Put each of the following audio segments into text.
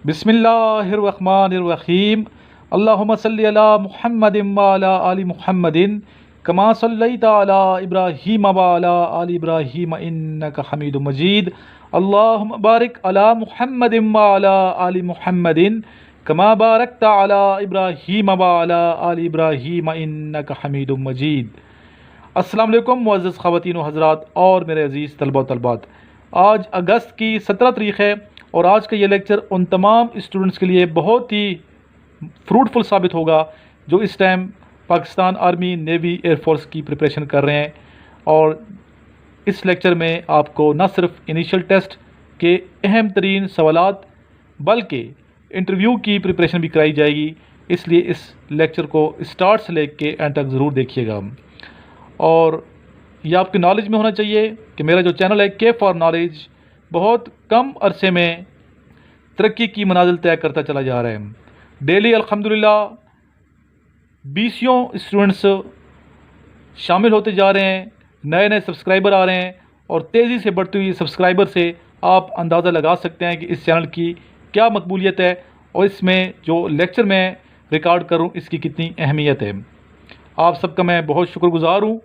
بسم اللہ الرحمن الرحیم اللہم صلی علی محمد وعلی آل محمد کما صلیت علی ابراہیم وعلی آل ابراہیم انک حمید مجید اللہم بارک علی محمد وعلی آل محمد کما بارکت علی ابراہیم وعلی آل ابراہیم انک حمید مجید۔ السلام علیکم معزز خواتین و حضرات اور میرے عزیز طلبہ و طالبات، آج اگست کی 17 تاریخ ہے اور آج کا یہ لیکچر ان تمام اسٹوڈنٹس کے لیے بہت ہی فروٹفل ثابت ہوگا جو اس time Pakistan army, navy, air force کی پریپریشن کر رہے ہیں۔ اور اس لیکچر میں آپ کو نہ صرف انیشل ٹیسٹ کے اہم ترین سوالات بلکہ انٹرویو کی پریپریشن بھی کرائی جائے گی، اس لیے اس لیکچر کو اسٹارٹ سے لے کے اینڈ تک ضرور دیکھیے گا۔ اور یہ آپ کی نالج میں ہونا چاہیے کہ میرا جو چینل ہے کے فار نالج بہت کم عرصے میں ترقی کی منازل طے کرتا چلا جا رہا ہے۔ ڈیلی الحمدللہ 20 اسٹوڈنٹس شامل ہوتے جا رہے ہیں، نئے نئے سبسکرائبر آ رہے ہیں، اور تیزی سے بڑھتی ہوئی سبسکرائبر سے آپ اندازہ لگا سکتے ہیں کہ اس چینل کی کیا مقبولیت ہے اور اس میں جو لیکچر میں ریکارڈ کروں اس کی کتنی اہمیت ہے۔ آپ سب کا میں بہت شکر گزار ہوں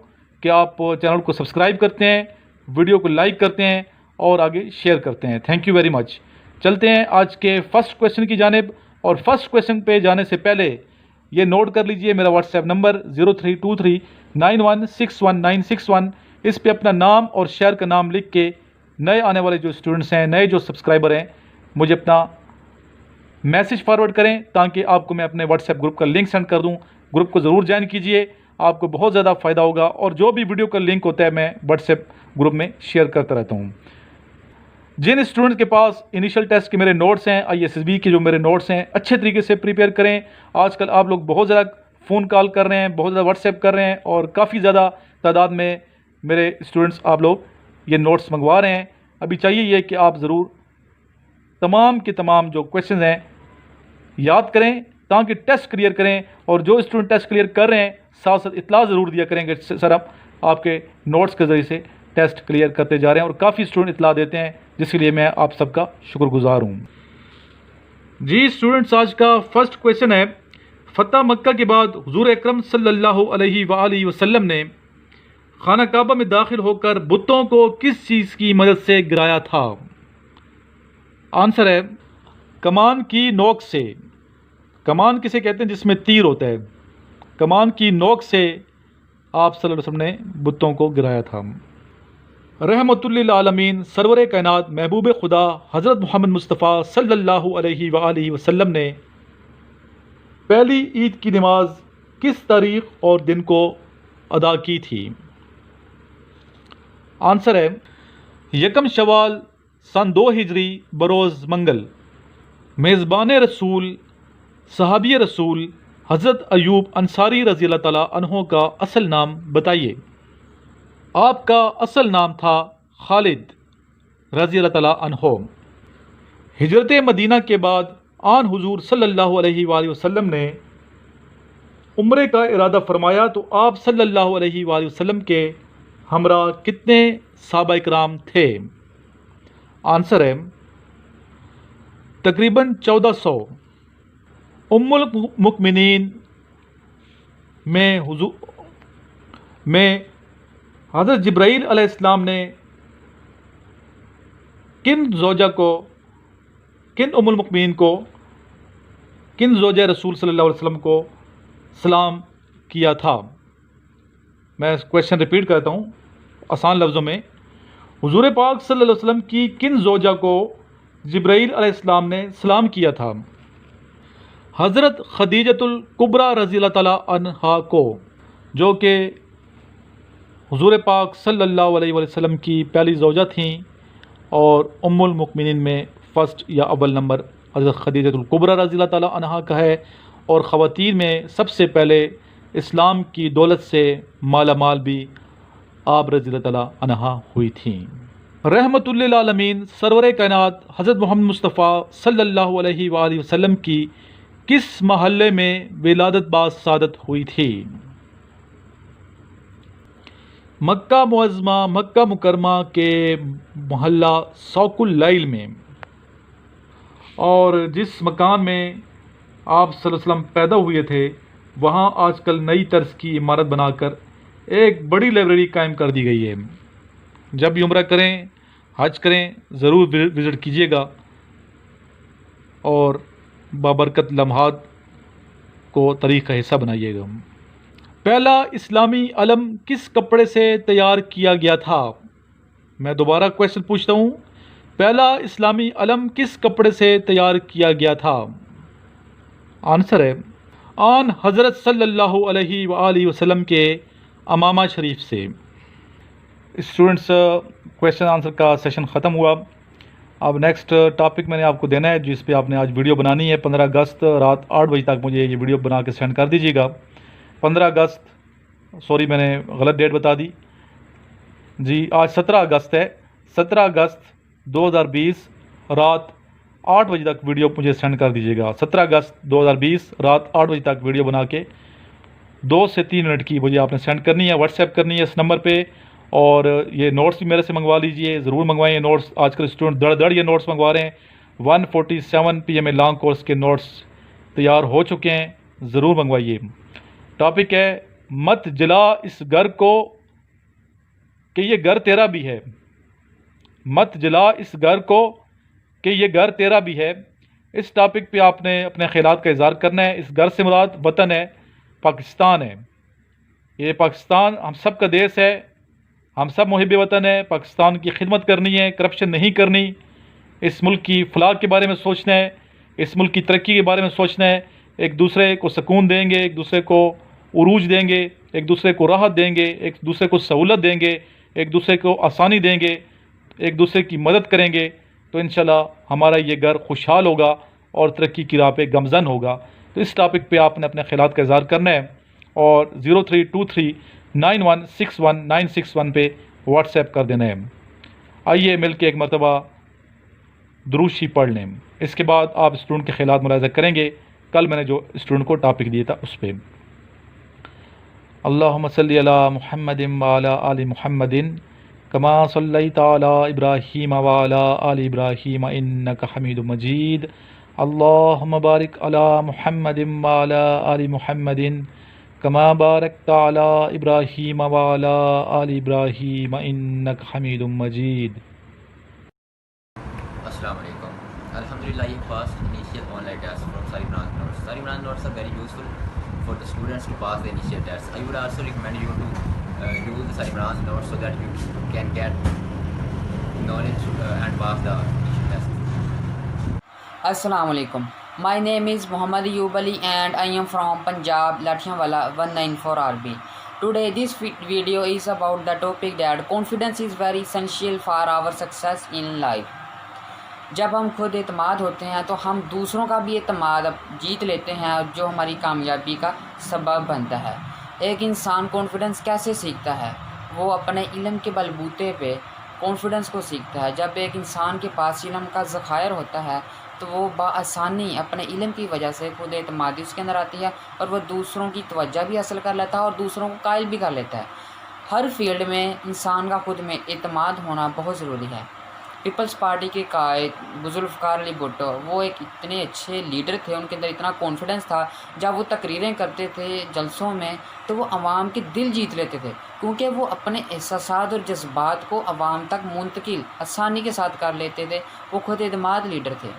کہ آپ چینل کو سبسکرائب کرتے ہیں، ویڈیو کو لائک کرتے ہیں اور آگے شیئر کرتے ہیں۔ Thank you very much. چلتے ہیں آج کے فرسٹ کویشچن کی جانب، اور فرسٹ کویشچن پہ جانے سے پہلے یہ نوٹ کر لیجئے میرا واٹس ایپ نمبر 0323916191، اس پہ اپنا نام اور شہر کا نام لکھ کے نئے آنے والے جو اسٹوڈنٹس ہیں، نئے جو سبسکرائبر ہیں، مجھے اپنا میسج فارورڈ کریں تاکہ آپ کو میں اپنے واٹس ایپ گروپ کا لنک سینڈ کر دوں۔ گروپ کو ضرور جوائن کیجئے، آپ کو بہت زیادہ فائدہ ہوگا، اور جو بھی ویڈیو کا لنک ہوتا ہے میں واٹس ایپ گروپ میں شیئر کرتا رہتا ہوں۔ جن اسٹوڈنٹ کے پاس انیشل ٹیسٹ کے میرے نوٹس ہیں، ISSB کے جو میرے نوٹس ہیں، اچھے طریقے سے پریپیئر کریں۔ آج کل آپ لوگ بہت زیادہ فون کال کر رہے ہیں، بہت زیادہ واٹس ایپ کر رہے ہیں، اور کافی زیادہ تعداد میں میرے اسٹوڈنٹس آپ لوگ یہ نوٹس منگوا رہے ہیں۔ ابھی چاہیے یہ کہ آپ ضرور تمام کے تمام جو کویشچنز ہیں یاد کریں تاکہ ٹیسٹ کلیئر کریں، اور جو اسٹوڈنٹ ٹیسٹ کلیئر کر رہے ہیں ساتھ ساتھ اطلاع ضرور دیا کریں کہ سر آپ کے نوٹس کے ذریعے سے ٹیسٹ کلیئر کرتے جا رہے ہیں، اور کافی اسٹوڈنٹ اطلاع دیتے ہیں جس کے لیے میں آپ سب کا شکر گزار ہوں۔ جی اسٹوڈنٹس، آج کا فرسٹ کویشچن ہے، فتح مکہ کے بعد حضور اکرم صلی اللہ علیہ وآلہ وسلم نے خانہ کعبہ میں داخل ہو کر بتوں کو کس چیز کی مدد سے گرایا تھا؟ آنسر ہے کمان کی نوک سے۔ کمان کسے کہتے ہیں؟ جس میں تیر ہوتا ہے۔ کمان کی نوک سے آپ صلی اللہ علیہ وسلم نے بتوں کو گرایا تھا۔ رحمت للعالمین سرور کائنات محبوب خدا حضرت محمد مصطفیٰ صلی اللہ علیہ وآلہ وسلم نے پہلی عید کی نماز کس تاریخ اور دن کو ادا کی تھی؟ آنسر ہے 1 شوال سن 2 ہجری بروز منگل۔ میزبان رسول صحابی رسول حضرت ایوب انصاری رضی اللہ تعالیٰ عنہ کا اصل نام بتائیے۔ آپ کا اصل نام تھا خالد رضی اللہ تعالیٰ عنہ۔ ہجرت مدینہ کے بعد آن حضور صلی اللہ علیہ وآلہ وسلم نے عمرے کا ارادہ فرمایا تو آپ صلی اللہ علیہ وآلہ وسلم کے ہمراہ کتنے صحابہ کرام تھے؟ آنسر ہے تقریباً 1400۔ ام المؤمنین میں حضرت جبرائیل علیہ السلام نے کن ام المؤمنین کو، کن زوجہ رسول صلی اللہ علیہ وسلم کو سلام کیا تھا؟ میں کویشچن ریپیٹ کرتا ہوں آسان لفظوں میں۔ حضور پاک صلی اللہ علیہ وسلم کی کن زوجہ کو جبرائیل علیہ السلام نے سلام کیا تھا؟ حضرت خدیجۃ الکبریٰ رضی اللہ تعالیٰ عنہا کو، جو کہ حضور پاک صلی اللہ علیہ وسلم کی پہلی زوجہ تھیں، اور ام المؤمنین میں فرسٹ یا اول نمبر حضرت خدیجۃ الکبریٰ رضی اللہ تعالیٰ عنہا کا ہے، اور خواتین میں سب سے پہلے اسلام کی دولت سے مالا مال بھی آپ رضی اللہ تعالیٰ عنہا ہوئی تھیں۔ رحمت للعالمین سرور کائنات حضرت محمد مصطفیٰ صلی اللہ علیہ وآلہ وسلم کی کس محلے میں ولادت با سعادت ہوئی تھی؟ مکہ معظمہ مکہ مکرمہ کے محلہ سوق اللیل میں۔ اور جس مکان میں آپ صلی اللہ علیہ وسلم پیدا ہوئے تھے وہاں آج کل نئی طرز کی عمارت بنا کر ایک بڑی لائبریری قائم کر دی گئی ہے۔ جب بھی عمرہ کریں، حج کریں، ضرور وزٹ کیجیے گا اور بابرکت لمحات کو تاریخ کا حصہ بنائیے گا۔ پہلا اسلامی علم کس کپڑے سے تیار کیا گیا تھا؟ میں دوبارہ کویشچن پوچھتا ہوں، پہلا اسلامی علم کس کپڑے سے تیار کیا گیا تھا؟ آنسر ہے آن حضرت صلی اللہ علیہ وآلہ وسلم کے امامہ شریف سے۔ اسٹوڈنٹس، کویشچن آنسر کا سیشن ختم ہوا۔ اب نیکسٹ ٹاپک میں نے آپ کو دینا ہے جس پہ آپ نے آج ویڈیو بنانی ہے۔ 15 اگست رات 8 بجے تک مجھے یہ ویڈیو بنا کے سینڈ کر دیجیے گا۔ 15 اگست، سوری میں نے غلط ڈیٹ بتا دی جی، آج 17 اگست ہے۔ 17 اگست 2020 رات 8 بجے تک ویڈیو مجھے سینڈ کر دیجیے گا۔ 17 اگست 2020 رات 8 بجے تک ویڈیو بنا کے 2 سے 3 منٹ کی مجھے آپ نے سینڈ کرنی ہے، واٹس ایپ کرنی ہے اس نمبر پہ۔ اور یہ نوٹس بھی میرے سے منگوا لیجئے، ضرور منگوائیں یہ نوٹس۔ آج کل اسٹوڈنٹ دڑ یہ نوٹس منگوا رہے ہیں۔ 147 PMA لانگ کورس کے نوٹس تیار ہو چکے ہیں، ضرور منگوائیے۔ ٹاپک ہے مت جلا اس گھر کو کہ یہ گھر تیرا بھی ہے۔ مت جلا اس گھر کو کہ یہ گھر تیرا بھی ہے۔ اس ٹاپک پہ آپ نے اپنے خیالات کا اظہار کرنا ہے۔ اس گھر سے مراد وطن ہے، پاکستان ہے۔ یہ پاکستان ہم سب کا دیش ہے، ہم سب محب وطن ہیں۔ پاکستان کی خدمت کرنی ہے، کرپشن نہیں کرنی، اس ملک کی فلاح کے بارے میں سوچنا ہے، اس ملک کی ترقی کے بارے میں سوچنا ہے۔ ایک دوسرے کو سکون دیں گے، ایک دوسرے کو عروج دیں گے، ایک دوسرے کو راحت دیں گے، ایک دوسرے کو سہولت دیں گے، ایک دوسرے کو آسانی دیں گے، ایک دوسرے کی مدد کریں گے تو انشاءاللہ ہمارا یہ گھر خوشحال ہوگا اور ترقی کی راہ پہ گامزن ہوگا۔ تو اس ٹاپک پہ آپ نے اپنے خیالات کا اظہار کرنا ہے اور 0323916191 پہ واٹس ایپ کر دینا ہے۔ آئیے مل کے ایک مرتبہ درود شریف پڑھ لیں، اس کے بعد آپ اسٹوڈنٹ کے خیالات ملاحظہ کریں گے۔ کل میں نے جو اسٹوڈنٹ کو ٹاپک دیا تھا اس پہ۔ اللہم صلی علی محمد وعلی آل محمد کما صلیت علی ابراہیم وعلی آل ابراہیم انک حمید مجید۔ اللہم بارک علی محمد وعلی آل محمد کما بارکت علی ابراہیم وعلی آل ابراہیم انک حمید مجید۔ السلام علیکم. Alhamdulillah, I passed initial online test from Sarimran Notes. Sarimran Notes are very useful for the students to pass the initial tests. I would also recommend you to use the Sarimran Notes so that you can get knowledge and pass the initial test. Assalamu alaikum. My name is Muhammad Ayub Ali and I am from Punjab, Lathianwala 194 RB. Today this video is about the topic that confidence is very essential for our success in life. جب ہم خود اعتماد ہوتے ہیں تو ہم دوسروں کا بھی اعتماد جیت لیتے ہیں جو ہماری کامیابی کا سبب بنتا ہے۔ ایک انسان کانفیڈنس کیسے سیکھتا ہے؟ وہ اپنے علم کے بلبوتے پہ کانفیڈنس کو سیکھتا ہے۔ جب ایک انسان کے پاس علم کا ذخائر ہوتا ہے تو وہ بآسانی اپنے علم کی وجہ سے خود اعتمادی اس کے اندر آتی ہے اور وہ دوسروں کی توجہ بھی حاصل کر لیتا ہے اور دوسروں کو قائل بھی کر لیتا ہے۔ ہر فیلڈ میں انسان کا خود میں اعتماد ہونا بہت ضروری ہے۔ پیپلز پارٹی کے قائد ذوالفقار علی بھٹو وہ ایک اتنے اچھے لیڈر تھے، ان کے اندر اتنا کانفیڈنس تھا، جب وہ تقریریں کرتے تھے جلسوں میں تو وہ عوام کے دل جیت لیتے تھے، کیونکہ وہ اپنے احساسات اور جذبات کو عوام تک منتقل آسانی کے ساتھ کر لیتے تھے۔ وہ خود اعتماد لیڈر تھے۔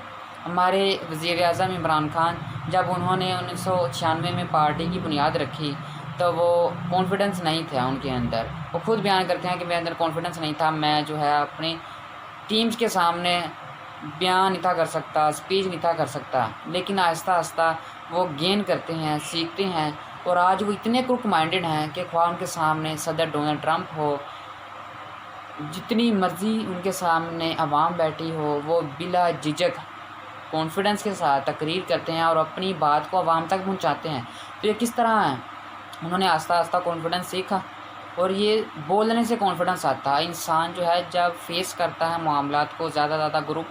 ہمارے وزیر اعظم عمران خان جب انہوں نے 1996 میں پارٹی کی بنیاد رکھی تو وہ کانفیڈنس نہیں تھا ان کے اندر۔ وہ خود بیان کرتے ہیں کہ میرے اندر کانفیڈنس نہیں تھا، میں جو ہے اپنی ٹیمز کے سامنے بیان نہیں تھا کر سکتا، اسپیچ نہیں تھا کر سکتا، لیکن آہستہ آہستہ وہ گین کرتے ہیں، سیکھتے ہیں اور آج وہ اتنے کرک مائنڈڈ ہیں کہ خواہ ان کے سامنے صدر ڈونلڈ ٹرمپ ہو، جتنی مرضی ان کے سامنے عوام بیٹھی ہو، وہ بلا جھجک کانفیڈنس کے ساتھ تقریر کرتے ہیں اور اپنی بات کو عوام تک پہنچاتے ہیں۔ تو یہ کس طرح ہے؟ انہوں نے آہستہ آہستہ کانفیڈنس سیکھا اور یہ بولنے سے کانفیڈنس آتا ہے۔ انسان جو ہے جب فیس کرتا ہے معاملات کو، زیادہ گروپ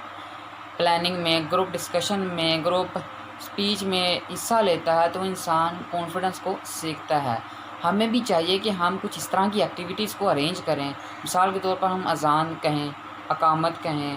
پلاننگ میں، گروپ ڈسکشن میں، گروپ اسپیچ میں حصہ لیتا ہے تو انسان کانفیڈنس کو سیکھتا ہے۔ ہمیں بھی چاہیے کہ ہم کچھ اس طرح کی ایکٹیویٹیز کو ارینج کریں، مثال کے طور پر ہم اذان کہیں، اقامت کہیں،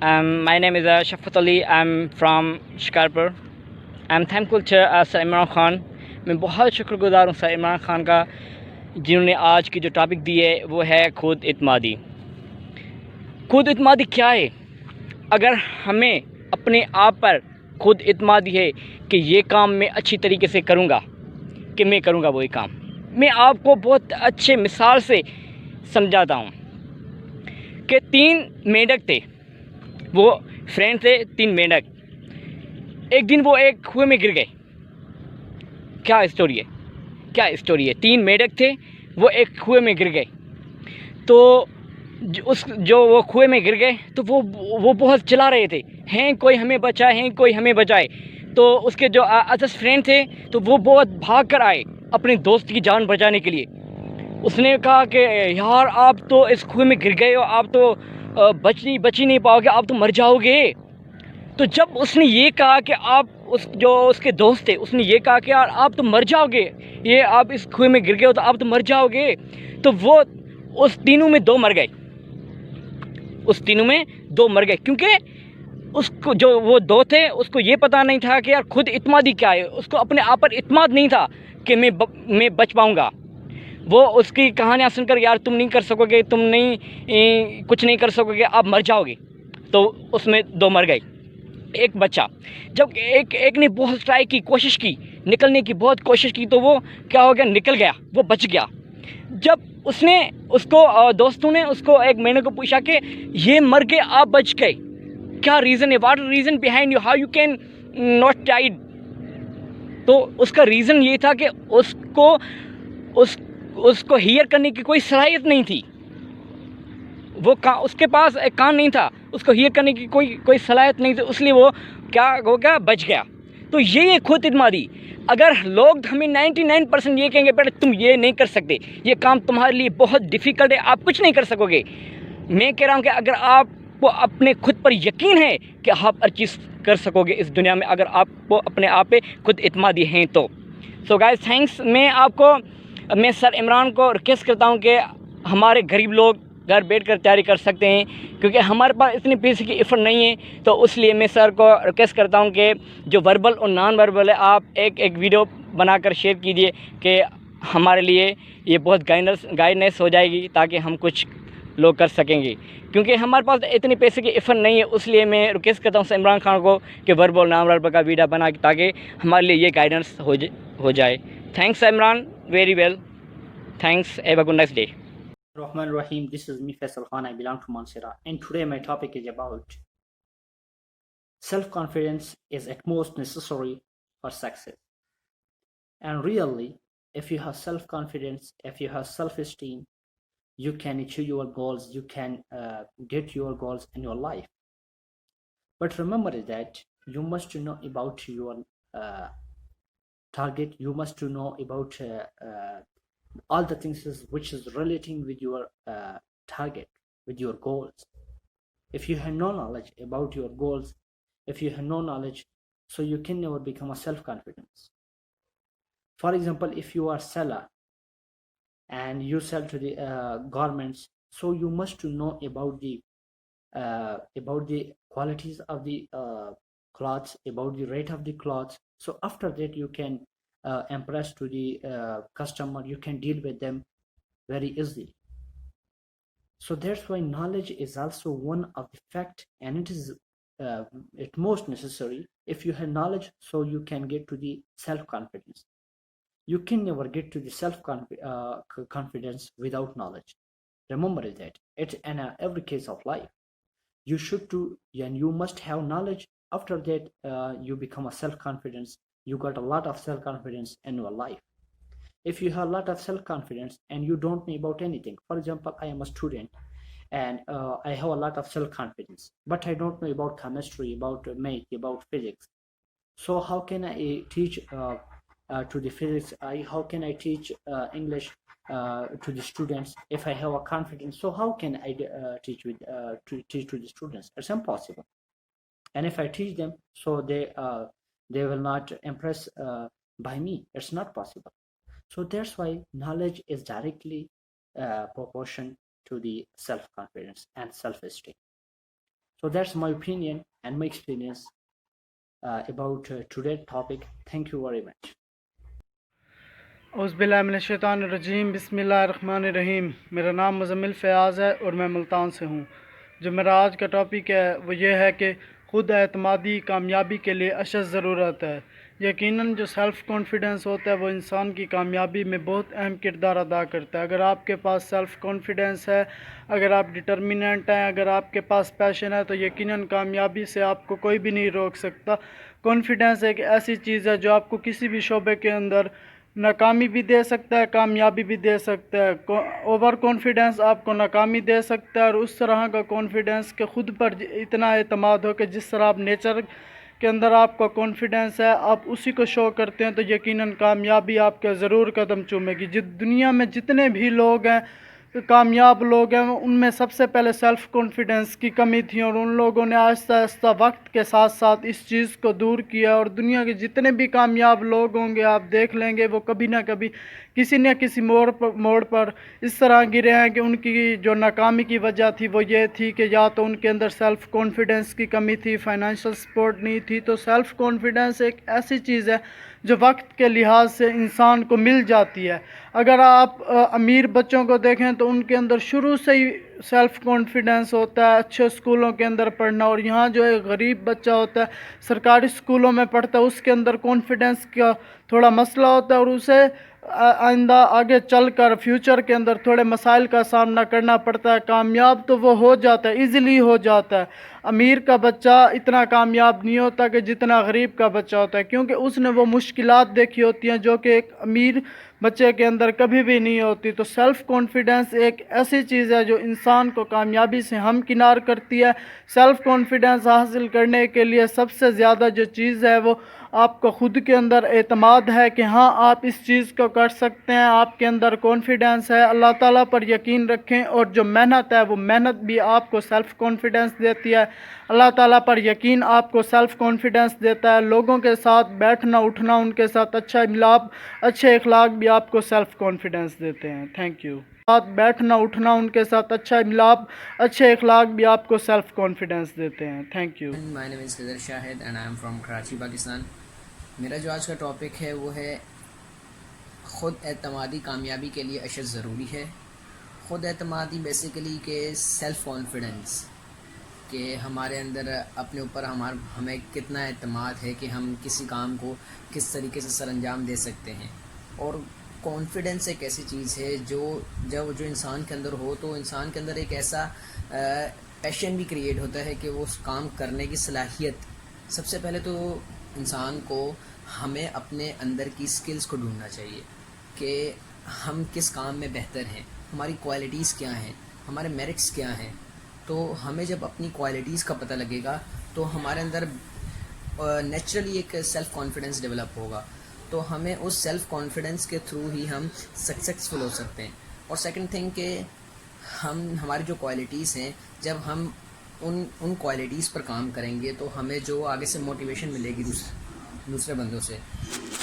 My name is Shafat Ali. I'm from Shikarpur. I'm thankful to Sir Imran Khan. میں بہت شکر گزار ہوں سر عمران خان کا جنہوں نے آج کی جو ٹاپک دی ہے وہ ہے خود اعتمادی. خود اعتمادی کیا ہے؟ اگر ہمیں اپنے آپ پر خود اعتمادی ہے کہ یہ کام میں اچھی طریقے سے کروں گا، کہ میں کروں گا وہی کام. میں آپ کو بہت اچھے مثال سے سمجھاتا ہوں کہ 3 مینڈک تھے، وہ فرینڈ تھے 3 مینڈک. ایک دن وہ ایک کنویں میں گر گئے. کیا اسٹوری ہے؟ 3 مینڈک تھے، وہ ایک کنویں میں گر گئے. تو جو وہ کنویں میں گر گئے تو وہ بہت چلا رہے تھے، ہیں کوئی ہمیں بچائے. تو اس کے جو عزیز فرینڈ تھے تو وہ بہت بھاگ کر آئے اپنے دوست کی جان بچانے کے لیے. اس نے کہا کہ یار آپ تو اس کنویں میں گر گئے ہو، آپ تو بچ ہی نہیں پاؤ گے، آپ تو مر جاؤ گے. تو جب اس نے یہ کہا کہ اس کے دوست تھے، اس نے یہ کہا کہ یار آپ تو مر جاؤ گے، یہ آپ اس کنویں میں گر گئے ہو تو آپ تو مر جاؤ گے. تو وہ اس تینوں میں 2 مر گئے. کیونکہ اس کو جو وہ 2 تھے اس کو یہ پتہ نہیں تھا کہ یار خود اعتمادی کیا ہے. اس کو اپنے آپ پر اعتماد نہیں تھا کہ میں بچ پاؤں گا. وہ اس کی کہانیاں سن کر یار تم نہیں کر سکو گے، تم نہیں کچھ نہیں کر سکو گے، آپ مر جاؤ گے. تو اس میں 2 مر گئے. ایک بچہ، جب ایک نے بہت ٹرائی کی، کوشش کی، نکلنے کی بہت کوشش کی، تو وہ کیا ہو گیا، نکل گیا، وہ بچ گیا. جب اس کو دوستوں نے اس کو ایک مہینے کو پوچھا کہ یہ مر گئے آپ بچ گئے، کیا ریزن ہے، what reason behind you, how you can not died. تو اس کا ریزن یہ تھا کہ اس کو ہیئر کرنے کی کوئی صلاحیت نہیں تھی. اس کے پاس ایک کان نہیں تھا، اس کو ہیئر کرنے کی کوئی صلاحیت نہیں تھی، اس لیے وہ کیا ہو گیا، بچ گیا. تو یہ ہے خود اعتمادی. اگر لوگ ہمیں 99% یہ کہیں گے بیٹا تم یہ نہیں کر سکتے، یہ کام تمہارے لیے بہت ڈیفیکلٹ ہے، آپ کچھ نہیں کر سکو گے. میں کہہ رہا ہوں کہ اگر آپ کو اپنے خود پر یقین ہے کہ آپ ہر چیز کر سکو گے اس دنیا میں، اگر آپ کو اپنے آپ پہ خود اعتمادی ہیں تو. So guys thanks. میں سر عمران کو ریکویسٹ کرتا ہوں کہ ہمارے غریب لوگ گھر بیٹھ کر تیاری کر سکتے ہیں، کیونکہ ہمارے پاس اتنے پیسے کی ایفرٹ نہیں ہے. تو اس لیے میں سر کو ریکویسٹ کرتا ہوں کہ جو وربل اور نان وربل ہے آپ ایک ویڈیو بنا کر شیئر کیجئے کہ ہمارے لیے یہ بہت گائیڈنس ہو جائے گی، تاکہ ہم کچھ لوگ کر سکیں گے. کیونکہ ہمارے پاس اتنے پیسے کی ایفرٹ نہیں ہے، اس لیے میں ریکویسٹ کرتا ہوں عمران خان کو کہ وربل اور نان وربل کا ویڈیو بنا کے، تاکہ ہمارے لیے یہ گائیڈنس ہو جائے. Thanks Imran, very well. Thanks. Have a good next day. Rahman Rahim, this is me Faisal Khan, I belong to Mansera, and today my topic is about self-confidence is at most necessary for success. And really, if you have self-confidence, if you have self-esteem, you can achieve your goals, you can get your goals in your life. But remember that you must know about your target, you must know about all the things which is relating with your target, with your goals. If you have no knowledge about your goals, if you have no knowledge, so you can never become a self-confidence. For example, if you are seller and you sell to the garments, so you must know about the qualities of the clothes, about the rate of the clothes. So after that you can impress to the customer, you can deal with them very easily. So that's why knowledge is also one of the fact, and it is at most necessary. If you have knowledge, so you can get to the self-confidence. You can never get to the self-confidence without knowledge. Remember that it's in every case of life. You should do, and you must have knowledge. After that, you become a self-confidence. You got a lot of self-confidence in your life. If you have a lot of self-confidence and you don't know about anything, for example, I am a student and I have a lot of self-confidence, but I don't know about chemistry, about math, about physics. So how can I teach to the physics? How can I teach English to the students if I have a confidence? So how can I teach to the students? It's impossible. And if I teach them, so they will not impress by me. It's not possible. So that's why knowledge is directly proportion to the self-confidence and self-esteem. So that's my opinion and my experience about today's topic. Thank you very much. اعوذ باللہ من الشیطان الرجیم، بسم اللہ الرحمن الرحیم۔ میرا نام مزمل فیاض ہے اور میں ملتان سے ہوں۔ جو میرا آج کا ٹاپک ہے وہ یہ ہے کہ خود اعتمادی کامیابی کے لیے اشد ضرورت ہے۔ یقیناً جو سیلف کانفیڈنس ہوتا ہے وہ انسان کی کامیابی میں بہت اہم کردار ادا کرتا ہے۔ اگر آپ کے پاس سیلف کانفیڈنس ہے، اگر آپ ڈٹرمننٹ ہیں، اگر آپ کے پاس پیشن ہے، تو یقیناً کامیابی سے آپ کو کوئی بھی نہیں روک سکتا۔ کانفیڈنس ایک ایسی چیز ہے جو آپ کو کسی بھی شعبے کے اندر ناکامی بھی دے سکتا ہے، کامیابی بھی دے سکتا ہے۔ اوور کانفیڈنس آپ کو ناکامی دے سکتا ہے، اور اس طرح کا کانفیڈنس کہ خود پر اتنا اعتماد ہو کہ جس طرح آپ نیچر کے اندر آپ کا کانفیڈنس ہے، آپ اسی کو شو کرتے ہیں، تو یقیناً کامیابی آپ کے ضرور قدم چومے گی۔ دنیا میں جتنے بھی لوگ ہیں، کامیاب لوگ ہیں، ان میں سب سے پہلے سیلف کانفیڈنس کی کمی تھی، اور ان لوگوں نے آہستہ آہستہ وقت کے ساتھ ساتھ اس چیز کو دور کیا۔ اور دنیا کے جتنے بھی کامیاب لوگ ہوں گے آپ دیکھ لیں گے وہ کبھی نہ کبھی کسی نہ کسی موڑ پر اس طرح گرے ہیں کہ ان کی جو ناکامی کی وجہ تھی وہ یہ تھی کہ یا تو ان کے اندر سیلف کانفیڈنس کی کمی تھی، فائنینشیل سپورٹ نہیں تھی۔ تو سیلف کانفیڈنس ایک ایسی چیز ہے جو وقت کے لحاظ سے انسان کو مل جاتی ہے۔ اگر آپ امیر بچوں کو دیکھیں تو ان کے اندر شروع سے ہی سیلف کانفیڈنس ہوتا ہے، اچھے اسکولوں کے اندر پڑھنا، اور یہاں جو ایک غریب بچہ ہوتا ہے سرکاری اسکولوں میں پڑھتا ہے، اس کے اندر کانفیڈنس کا تھوڑا مسئلہ ہوتا ہے، اور اسے آئندہ آگے چل کر فیوچر کے اندر تھوڑے مسائل کا سامنا کرنا پڑتا ہے۔ کامیاب تو وہ ہو جاتا ہے، ایزیلی ہو جاتا ہے۔ امیر کا بچہ اتنا کامیاب نہیں ہوتا کہ جتنا غریب کا بچہ ہوتا ہے، کیونکہ اس نے وہ مشکلات دیکھی ہوتی ہیں جو کہ ایک امیر بچے کے اندر کبھی بھی نہیں ہوتی۔ تو سیلف کانفیڈنس ایک ایسی چیز ہے جو انسان کو کامیابی سے ہمکنار کرتی ہے۔ سیلف کانفیڈنس حاصل کرنے کے لیے سب سے زیادہ جو چیز ہے وہ آپ کو خود کے اندر اعتماد ہے کہ ہاں آپ اس چیز کو کر سکتے ہیں، آپ کے اندر کانفیڈنس ہے۔ اللہ تعالیٰ پر یقین رکھیں، اور جو محنت ہے وہ محنت بھی آپ کو سیلف کانفیڈنس دیتی ہے۔ اللہ تعالیٰ پر یقین آپ کو سیلف کانفیڈنس دیتا ہے۔ لوگوں کے ساتھ بیٹھنا اٹھنا، ان کے ساتھ اچھا ملاپ، اچھے اخلاق بھی آپ کو سیلف کانفیڈنس دیتے ہیں۔ Thank you. بیٹھنا اٹھنا، ان کے ساتھ اچھا ملاپ، اچھے اخلاق بھی آپ کو سیلف کانفیڈنس دیتے ہیں۔ Thank you. My name is Qadir Shahid and I am from Karachi, Pakistan. میرا جو آج کا ٹاپک ہے وہ ہے خود اعتمادی کامیابی کے لیے اشد ضروری ہے۔ خود اعتمادی بیسیکلی کہ سیلف کانفیڈنس، کہ ہمارے اندر اپنے اوپر ہمیں کتنا اعتماد ہے کہ ہم کسی کام کو کس طریقے سے سر انجام دے سکتے ہیں۔ اور کانفیڈنس ایک ایسی چیز ہے جو انسان کے اندر ہو تو انسان کے اندر ایک ایسا پیشن بھی کریٹ ہوتا ہے کہ وہ اس کام کرنے کی صلاحیت۔ سب سے پہلے تو انسان کو ہمیں اپنے اندر کی سکلز کو ڈھونڈنا چاہیے کہ ہم کس کام میں بہتر ہیں، ہماری کوالٹیز کیا ہیں، ہمارے میرٹس کیا ہیں۔ تو ہمیں جب اپنی کوالٹیز کا پتہ لگے گا تو ہمارے اندر نیچرلی ایک سیلف کانفیڈنس ڈیولپ ہوگا، تو ہمیں اس سیلف کانفیڈنس کے تھرو ہی ہم سکسیزفل ہو سکتے ہیں۔ اور سیکنڈ تھنگ کہ ہماری جو کوالٹیز ہیں، جب ہم ان کوالٹیز پر کام کریں گے تو ہمیں جو آگے سے موٹیویشن ملے گی دوسرے بندوں سے،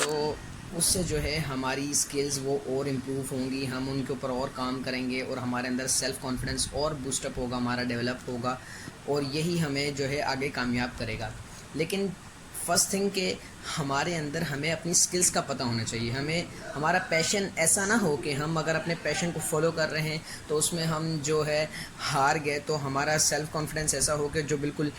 تو اس سے جو ہے ہماری اسکلز وہ اور امپروو ہوں گی، ہم ان کے اوپر اور کام کریں گے، اور ہمارے اندر سیلف کانفیڈنس اور بوسٹ اپ ہوگا، ہمارا ڈیولپ ہوگا، اور یہی ہمیں جو ہے آگے کامیاب کرے گا۔ لیکن فرسٹ تھنگ کہ ہمارے اندر ہمیں اپنی سکلز کا پتہ ہونا چاہیے۔ ہمارا پیشن ایسا نہ ہو کہ ہم اگر اپنے پیشن کو فالو کر رہے ہیں تو اس میں ہم جو ہے ہار گئے، تو ہمارا سیلف کانفیڈنس ایسا ہو کہ جو بالکل